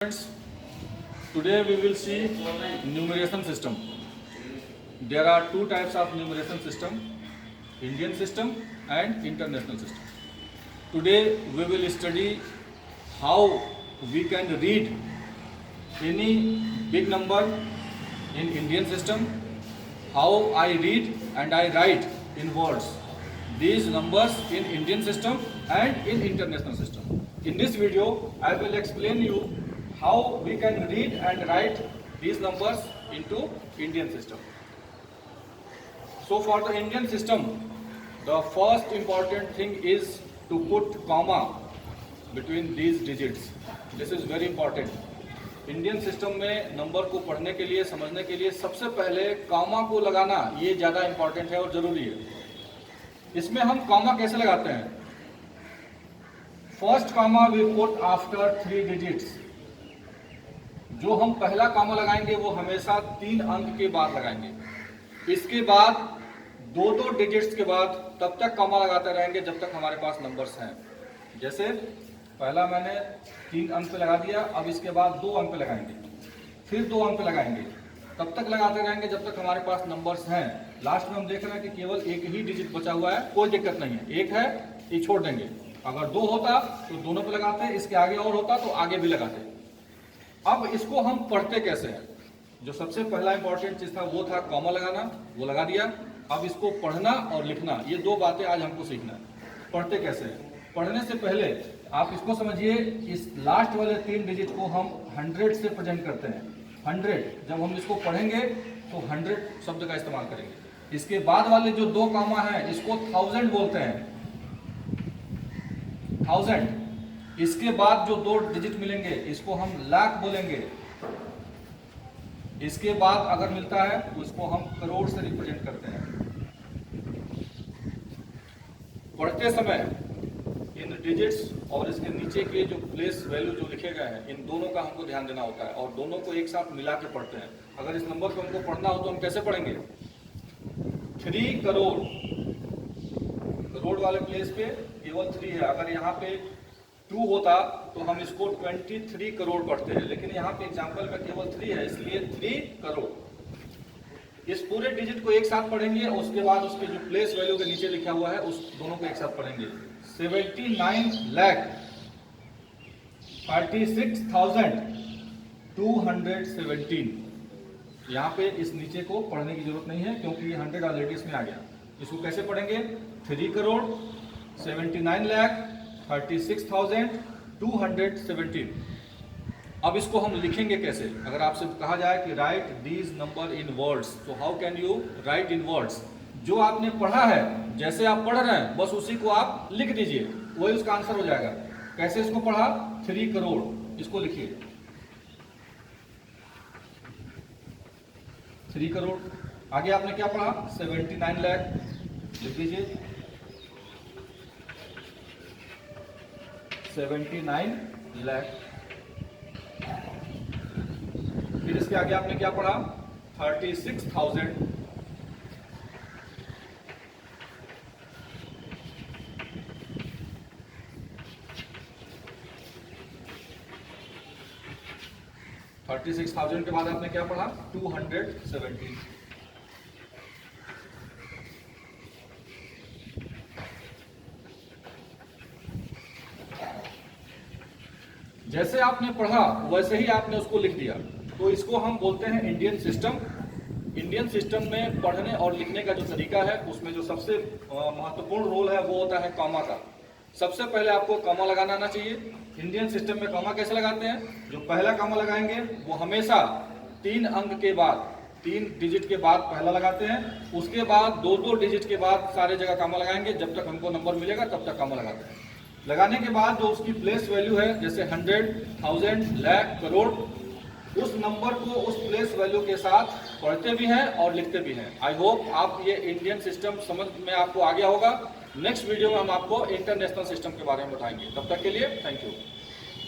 Friends, today we will see numeration system. There are two types of numeration system, Indian system and international system. Today we will study how we can read any big number in Indian system, how I read and I write in words these numbers in Indian system and in international system. In this video I will explain you how we can read and write these numbers into Indian system. So for the Indian system, the first important thing is to put comma between these digits. This is very important. Indian system में number को पढ़ने के लिए, समझने के लिए सबसे पहले कॉमा को लगाना ये ज़्यादा इंपॉर्टेंट है और ज़रूरी है. इसमें हम कॉमा कैसे लगाते हैं? First comma we put after 3 digits. जो हम पहला कॉमा लगाएंगे वो हमेशा 3 अंक के बाद लगाएंगे. इसके बाद दो डिजिट्स के बाद तब तक कॉमा लगाते रहेंगे जब तक हमारे पास नंबर्स हैं. जैसे पहला मैंने 3 अंक पे लगा दिया, अब इसके बाद 2 अंक पे लगाएंगे, फिर 2 अंक पे लगाएंगे, तब तक लगाते रहेंगे जब तक हमारे पास नंबर्स हैं. लास्ट में हम देख रहे हैं कि केवल एक ही डिजिट बचा हुआ है, कोई दिक्कत नहीं है. एक है ये छोड़ देंगे. अगर 2 होता तो दोनों पे लगाते, इसके आगे और होता तो आगे भी लगाते. अब इसको हम पढ़ते कैसे हैं? जो सबसे पहला इंपॉर्टेंट चीज था वो था कॉमा लगाना, वो लगा दिया. अब इसको पढ़ना और लिखना, ये 2 बातें आज हमको सीखना है. पढ़ते कैसे हैं? पढ़ने से पहले आप इसको समझिए, इस लास्ट वाले 3 डिजिट को हम 100 से प्रेजेंट करते हैं. 100 जब हम इसको पढ़ेंगे तो 100 शब्द का इस्तेमाल करेंगे. इसके बाद वाले जो 2 कॉमा हैं इसको 1000 बोलते हैं, 1000. इसके बाद जो 2 डिजिट मिलेंगे इसको हम लाख बोलेंगे. इसके बाद अगर मिलता है तो इसको हम करोड़ से रिप्रेजेंट करते हैं. पढ़ते समय इन डिजिट्स और इसके नीचे के जो प्लेस वैल्यू जो लिखे गए हैं, इन दोनों का हमको ध्यान देना होता है और दोनों को एक साथ मिला के पढ़ते हैं. अगर इस नंबर को हमको पढ़ना हो तो हम कैसे पढ़ेंगे? 3 करोड़, करोड़ वाले प्लेस पे केवल 3 है. अगर यहाँ पे 2 होता तो हम इसको 23 करोड़ पढ़ते हैं, लेकिन यहाँ पे एग्जाम्पल में केवल 3 है, इसलिए 3 करोड़. इस पूरे डिजिट को एक साथ पढ़ेंगे, उसके बाद उसके जो प्लेस वैल्यू के नीचे लिखा हुआ है उस दोनों को एक साथ पढ़ेंगे. 79,36,217. यहाँ पे इस नीचे को पढ़ने की जरूरत नहीं है क्योंकि ये 100 ऑलरेडी इसमें आ गया. इसको कैसे पढ़ेंगे? 3 करोड़ 79,36,217. अब इसको हम लिखेंगे कैसे? अगर आपसे कहा जाए कि write these number in words, तो how can you write in words? जो आपने पढ़ा है, जैसे आप पढ़ रहे हैं बस उसी को आप लिख दीजिए, वही उसका आंसर हो जाएगा. कैसे इसको पढ़ा? 3 करोड़, इसको लिखिए 3 करोड़. आगे आपने क्या पढ़ा? 79 लाख, लिख दीजिए 79 लाख. फिर इसके आगे आपने क्या पढ़ा? 36,000. के बाद आपने क्या पढ़ा? 217. जैसे आपने पढ़ा वैसे ही आपने उसको लिख दिया, तो इसको हम बोलते हैं इंडियन सिस्टम. इंडियन सिस्टम में पढ़ने और लिखने का जो तरीका है उसमें जो सबसे महत्वपूर्ण रोल है वो होता है कॉमा का. सबसे पहले आपको कॉमा लगाना आना चाहिए. इंडियन सिस्टम में कॉमा कैसे लगाते हैं? जो पहला कॉमा लगाएंगे वो हमेशा 3 अंक के बाद, 3 डिजिट के बाद पहला लगाते हैं. उसके बाद 2 डिजिट के बाद सारे जगह कॉमा लगाएंगे. जब तक हमको नंबर मिलेगा तब तक कॉमा लगाते हैं. लगाने के बाद जो उसकी प्लेस वैल्यू है, जैसे 100, 1000, लाख, करोड़, उस नंबर को उस प्लेस वैल्यू के साथ पढ़ते भी हैं और लिखते भी हैं. आई होप आप ये इंडियन सिस्टम समझ में आपको आ गया होगा. नेक्स्ट वीडियो में हम आपको इंटरनेशनल सिस्टम के बारे में बताएंगे. तब तक के लिए थैंक यू.